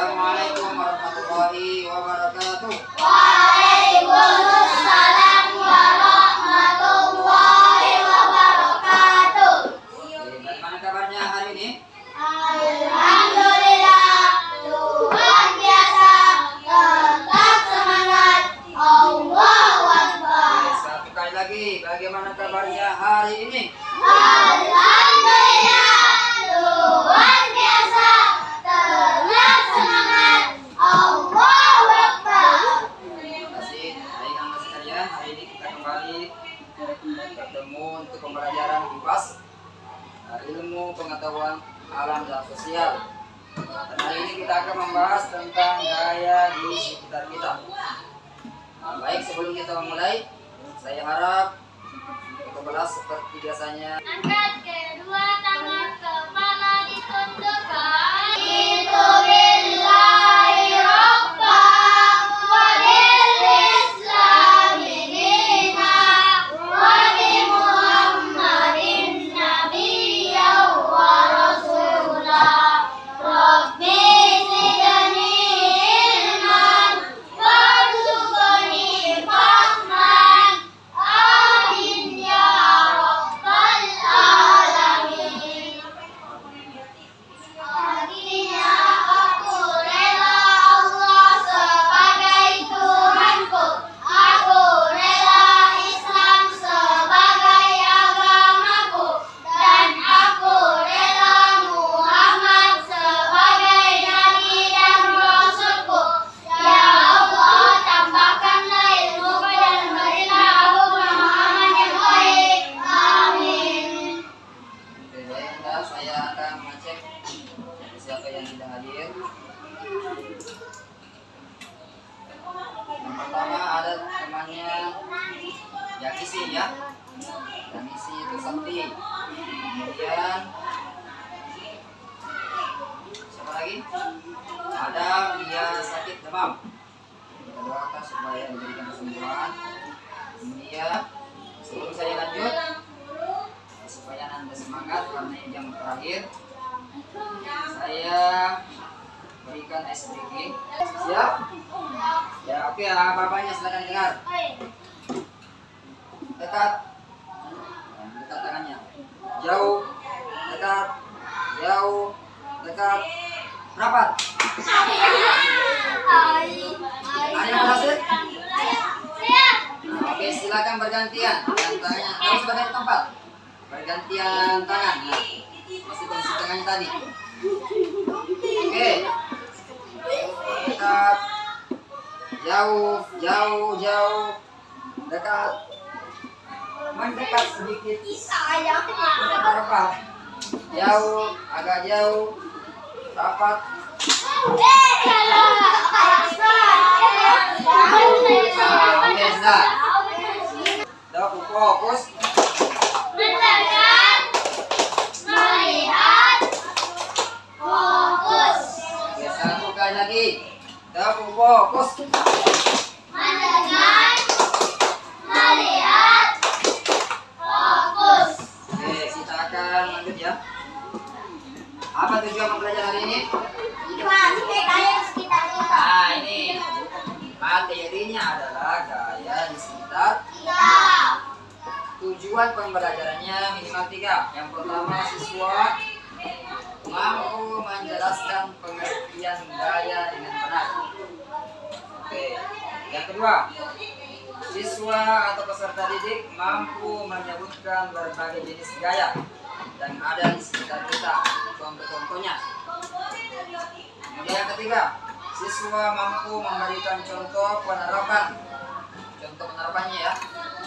Assalamualaikum warahmatullahi wabarakatuh. Waalaikumsalam warahmatullahi wabarakatuh. Bagaimana kabarnya hari ini? Alhamdulillah, luar biasa, tetap semangat, Allahu Akbar. Satu kali lagi, bagaimana kabarnya hari ini? Alhamdulillah, luar biasa, tetap semangat, Allahu Akbar. Terima kasih, baik anak sekalian. Hari ini kita kembali bertemu untuk pembelajaran IPAS, ilmu pengetahuan alam dan sosial. Dan hari ini kita akan membahas tentang gaya di sekitar kita. Baik, sebelum kita memulai, saya harap kita kelas seperti biasanya. Angkat kedua tangan, kepala ditundukkan. Itu billahi rabbah wa bil islami dinah wa bi Muhammadin nabiyyan wa rasulah. Rabbi zidni ilman warzuqni fahman. Amin ya rabbal alamin. Akhirnya aku rela Allah sebagai Tuhanku. Aku rela Islam sebagai agamaku. Dan aku rela Muhammad sebagai Nabi dan Rasulku. Ya Allah, tambahkanlah ilmuku dan berilah aku pemahaman yang baik. Amin. Oke, baik, Anda, saya akan mengecek siapa yang tidak hadir. Yang pertama ada temannya Yakisi ya. Yakisi itu Sakti. Kemudian siapa lagi? Ada dia sakit demam. Kita doakan supaya diberikan kesembuhan. Kemudian sebelum saya lanjut, supaya Anda semangat karena ini jam terakhir, saya berikan SPG. Siap? Ya, oke, bapaknya silakan dengar. Dekat, dekat tangannya. Jauh, dekat, jauh, dekat, rapat. Ada yang berhasil? Nah, oke, silakan bergantian. Dan tangannya harus berada di tempat. Bergantian tangan. Nah, masih posisi tangannya tadi. Oke. Dekat. Jauh, jauh, jauh. Dekat. Mendekat sedikit. Rapat. Jauh, agak jauh. Rapat. Oke, sudah. Coba fokus. Mendengar, melihat, fokus. Oke, satu kali lagi. Coba fokus. Mendengar, melihat, fokus. Oke, kita akan lanjut ya. Apa tujuan mempelajari hari ini? Nah, ini materinya adalah gaya di sekitar. Tujuan pembelajarannya minimal 3. Yang pertama, siswa mampu menjelaskan pengertian gaya dengan benar. Oke. Yang kedua, siswa atau peserta didik mampu menyebutkan berbagai jenis gaya yang ada di sekitar kita. Contoh-contohnya. Kemudian yang ketiga, siswa mampu memberikan contoh penerapan. Contoh penerapannya ya.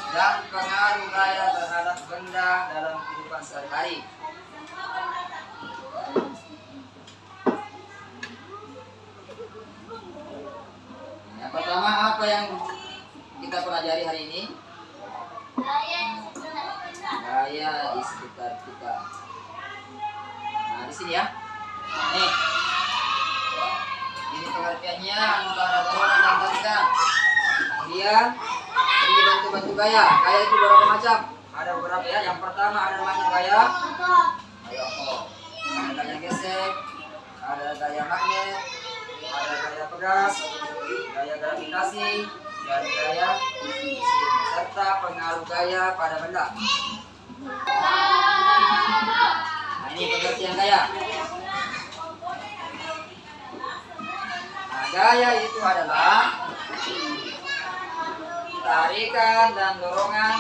Dan pengaruh gaya terhadap benda dalam kehidupan sehari-hari. Yang pertama, apa yang kita pelajari hari ini? Gaya di sekitar kita. Nah, di sini ya. Nih. Ini pengertiannya antara bawah dan tarikan. Kemudian ini bantu-bantu gaya. Gaya itu beberapa macam. Ada beberapa ya. Yang pertama ada namanya gaya. Gaya apa? Ada gaya gesek, ada gaya magnet, gas, gaya gravitasi, dan gaya mesin, serta pengaruh gaya pada benda. Nah, ini pengertian gaya. Nah, gaya itu adalah tarikan dan dorongan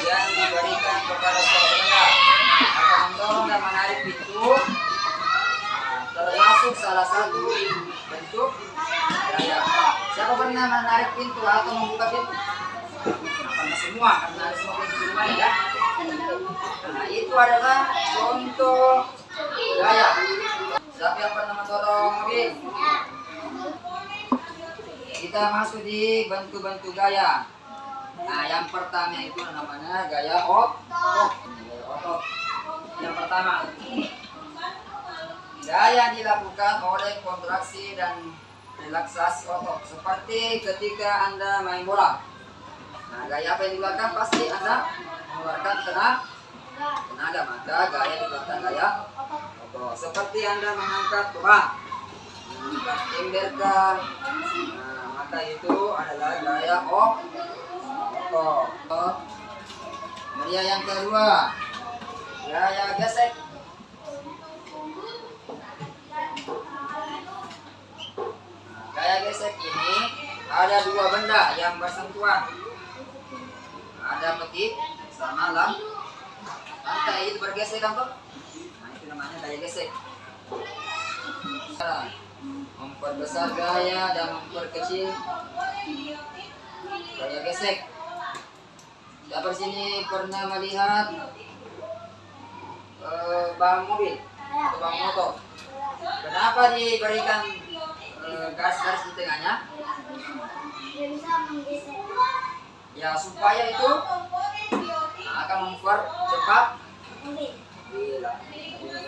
yang diberikan kepada suatu benda akan mendorong dan menarik pintu, termasuk salah satu bentuk gaya. Siapa pernah menarik pintu atau membuka pintu? Karena semua, karena ada semua pintu di rumah ya. Nah, itu adalah contoh gaya. Siapa yang pernah mendorong mobil? Kita masuk di bentuk-bentuk gaya. Nah, yang pertama itu namanya gaya otot. Yang pertama, gaya dilakukan oleh kontraksi dan relaksasi otot, seperti ketika Anda main bola. Nah, gaya apa yang dilakukan? Pasti Anda mengeluarkan tenaga, maka gaya dilakukan gaya otot. Seperti Anda mengangkat beban, mengangkat emberkan, nah, maka itu adalah gaya otot. Kemudian yang kedua, gaya gesek. Gaya gesek ini ada dua benda yang bersentuhan. Ada peti sama lantai itu bergesek kan, Pak? Nah, itu namanya gaya gesek. Memperbesar gaya dan memperkecil gaya gesek. Siapa di sini pernah melihat bang mobil atau bang motor? Kenapa diberikan garis-garis di tengahnya? Ya, supaya itu akan mempercepat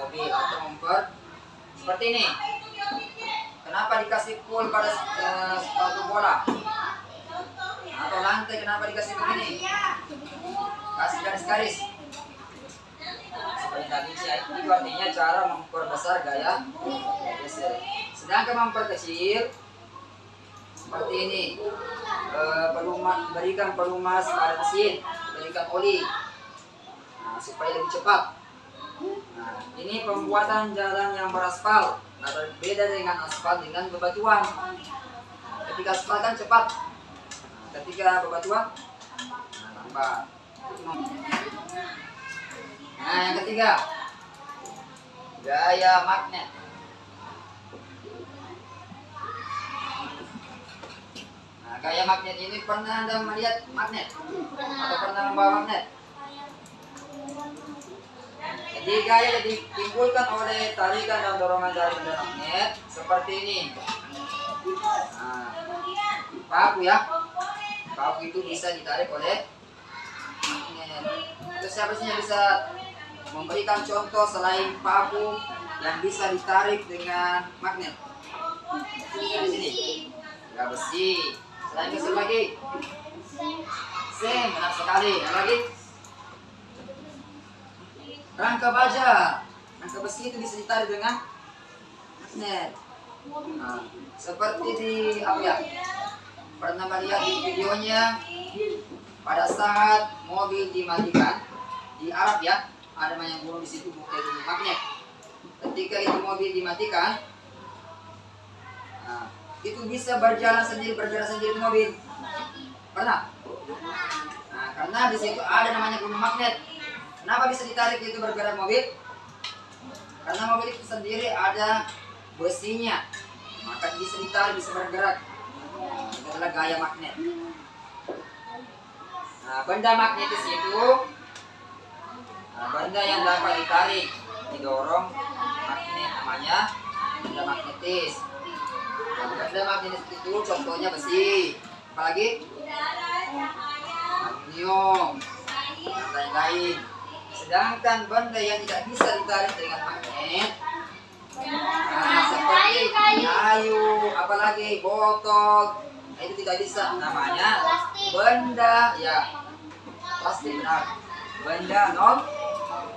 mobil atau seperti ini. Kenapa dikasih pul pada sepatu bola atau lantai? Kenapa dikasih begini? Kasih garis-garis supaya tadi itu artinya cara memperbesar gaya geser. Sedangkan memperkecil seperti ini, berikan pelumas pada mesin, berikan oli, nah, supaya lebih cepat. Nah, ini pembuatan jalan yang beraspal. Nah, berbeda dengan aspal dengan bebatuan. Ketika aspal kan cepat, ketika bebatuan lambat. Nah, yang ketiga, gaya magnet. Nah, gaya magnet ini pernah Anda melihat magnet atau pernah membawa magnet? Jadi gaya ditimbulkan oleh tarikan dan dorongan dari benda magnet seperti ini. Nah, paku ya, paku itu bisa ditarik oleh magnet. Terus siapa sih yang bisa memberikan contoh selain paku yang bisa ditarik dengan magnet? Di sini, ya besi. Selain besi lagi, seng, benar sekali. Yang lagi, rangka baja. Rangka besi itu bisa ditarik dengan magnet. Nah, seperti di apa ya? Pernah melihat di videonya pada saat mobil dimatikan di Arab ya, ada banyak burung di situ bukan itu magnet. Ketika itu mobil dimatikan, nah, itu bisa berjalan sendiri mobil. Pernah? Nah, karena di situ ada namanya gunung magnet. Kenapa bisa ditarik itu bergerak mobil? Karena mobil itu sendiri ada besinya, maka bisa ditarik, bisa bergerak. Nah, itu adalah gaya magnet. Nah, benda magnetis itu benda yang dapat ditarik, didorong magnet, namanya benda magnetis. Nah, benda magnetis itu contohnya besi, apalagi aluminium, dan lain-lain. Sedangkan benda yang tidak bisa ditarik dengan magnet, nah, seperti kayu, apalagi botol, itu tidak bisa. Namanya benda ya plastik, benar, benda non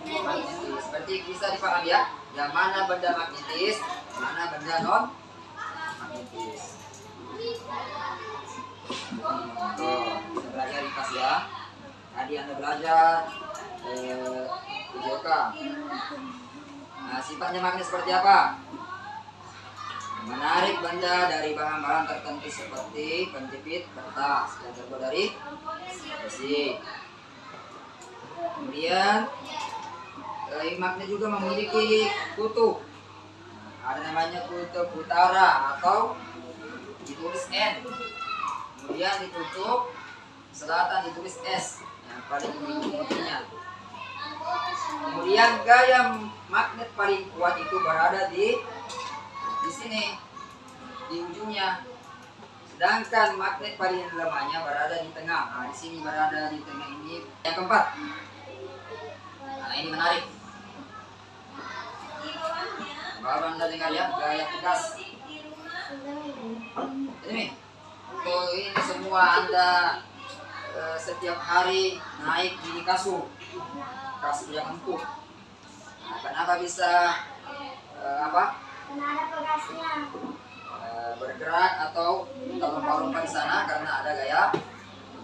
magnetis. Seperti bisa dipahami ya, yang mana benda magnetis, mana benda non magnetis. Tuh, kita belajar ringkas ya. Tadi Anda belajar videoka. Nah, sifatnya magnet seperti apa? Menarik benda dari bahan-bahan tertentu seperti penjepit kertas yang terbuat dari besi. Kemudian magnet juga memiliki kutub. Nah, ada namanya kutub utara atau ditulis N. Kemudian di kutub selatan ditulis S yang paling ujungnya. Kemudian gaya magnet paling kuat itu berada di sini, di ujungnya. Sedangkan magnet paling lemahnya berada di tengah. Nah, di sini berada di tengah ini. Yang keempat. Nah, ini menarik. Baru Anda dengar ya, gaya tegas. Ini semua Anda setiap hari naik di kasur yang empuk. Nah, kenapa bisa bergerak atau terlompat-lompat di sana? Karena ada gaya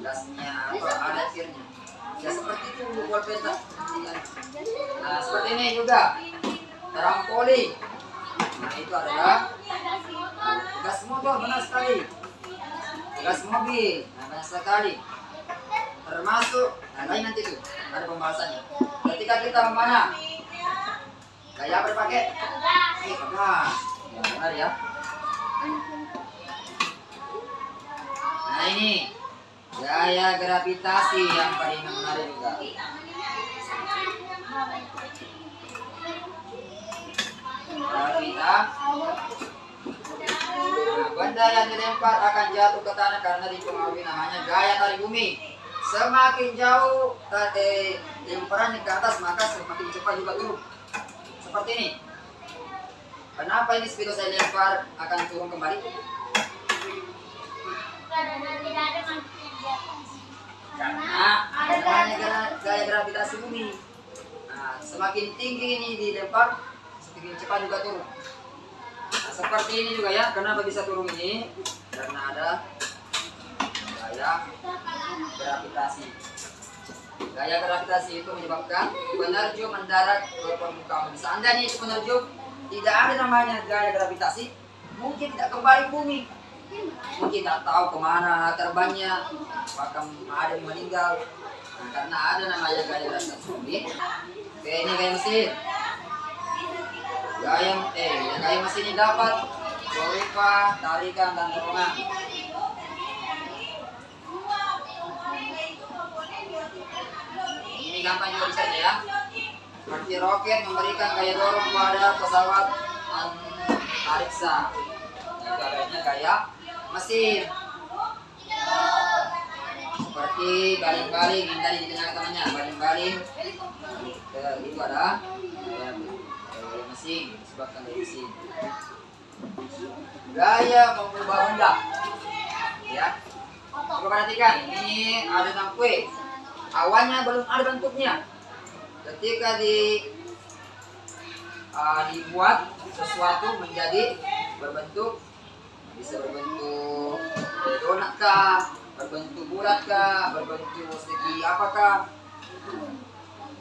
gasnya atau ada airnya. Ya seperti itu buat peta. Nah, seperti ini juga trampolin. Nah, itu adalah gas motor, benar sekali. Gas mobil, nah banyak sekali. Termasuk, nah lain nanti tuh ada pembahasannya. Ketika kita memanah, gaya berpakai gas. Ya, benar ya. Nah ini gaya gravitasi yang paling menarik juga. Benda yang dilempar akan jatuh ke tanah karena dipengaruhi namanya gaya tarik bumi. Semakin jauh lemparannya ke atas, maka semakin cepat juga turun. Seperti ini. Kenapa ini begitu saya lempar akan turun kembali? Karena namanya gaya gravitasi bumi. Nah, semakin tinggi ini dilempar, semakin cepat juga turun. Nah, seperti ini juga ya. Kenapa bisa turun ini? Karena ada gaya gravitasi. Gaya gravitasi itu menyebabkan penerjun mendarat ke permukaan. Seandainya itu penerjun tidak ada namanya gaya gravitasi, mungkin tidak kembali ke bumi. Mungkin tidak tahu kemana terbangnya, bahkan ada yang meninggal. Nah, karena ada namanya gaya gravitasi bumi. Oke, ini gaya mesin. Gaya mesin ini dapat berupa tarikan dan dorongan. Ini gampang juga bisa ya. Seperti roket memberikan gaya dorong pada pesawat antariksa. Itu gaya mesin. Seperti baling-baling yang tadi didengar temannya, baling-baling itu ada gaya mesin, disebabkan gaya mesin. Gaya mengubah benda, ya. Coba perhatikan, ini ada tangkwe. Awalnya belum ada bentuknya. Ketika dibuat sesuatu menjadi berbentuk, bisa berbentuk donat kah, berbentuk bulat kah, berbentuk segi apakah.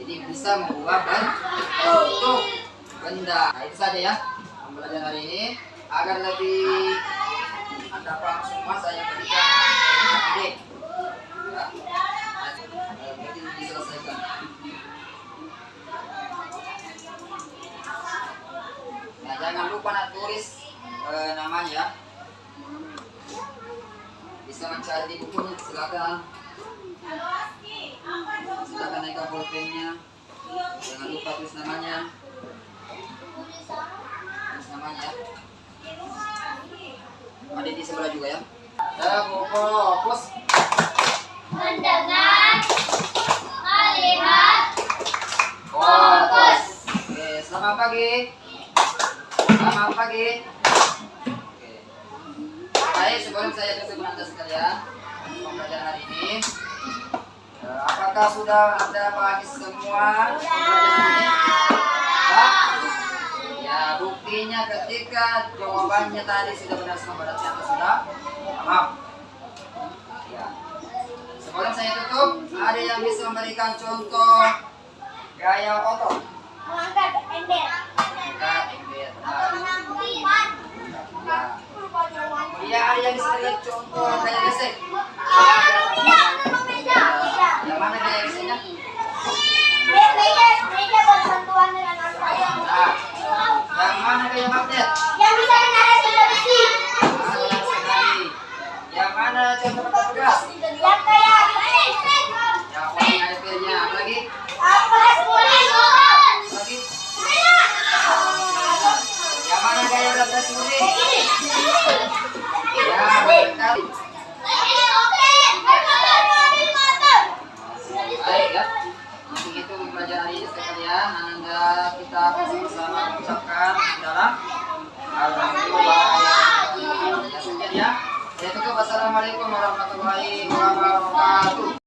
Jadi bisa mengubah bentuk benda. Nah, itu saja ya pembelajaran hari ini. Agar lebih Anda paham semua, saya berikan ide. Ya. Berarti diselesaikan. Nah, jangan lupa nak tulis namanya. Bisa mencari di bukunya, silakan. Silakan naik ke pulpennya. Jangan lupa tulis namanya. Tulis namanya. Ada di sebelah juga ya. Fokus. Mendengar, melihat, fokus. Oke, selamat pagi. Selamat pagi. Oke. Baik, sebelum saya tutup Anda sekalian pembelajaran hari ini, apakah sudah Anda pahami semua pembelajaran ini? Ya, Ya, buktinya ketika jawabannya tadi sudah benar semua, berarti Anda sudah paham. Ya. Sebelum saya tutup, ada yang bisa memberikan contoh gaya otot? Mengangkat ember. Angkat, ember, benar. Ya. Kemudian ada yang bisa memberikan contoh gaya gesek? Yang mana gaya geseknya? Meja bersentuhan dengan lantai. Nah, yang mana gaya magnet? Yang bisa menarik benda besi. Benar sekali. Yang mana contoh mata pegas? Yang kayak Yang poin airnya, apa lagi? apa semuanya? Lagi? Yang mana gaya adaptasi unik? Ya, benar sekali. Baik ya. Untuk itu belajar hari ini sekalian, Anda kita bersama mengucapkan dalam alhamdulillah. Ya, sekian ya. Saya tutup. Wassalamualaikum warahmatullahi wabarakatuh.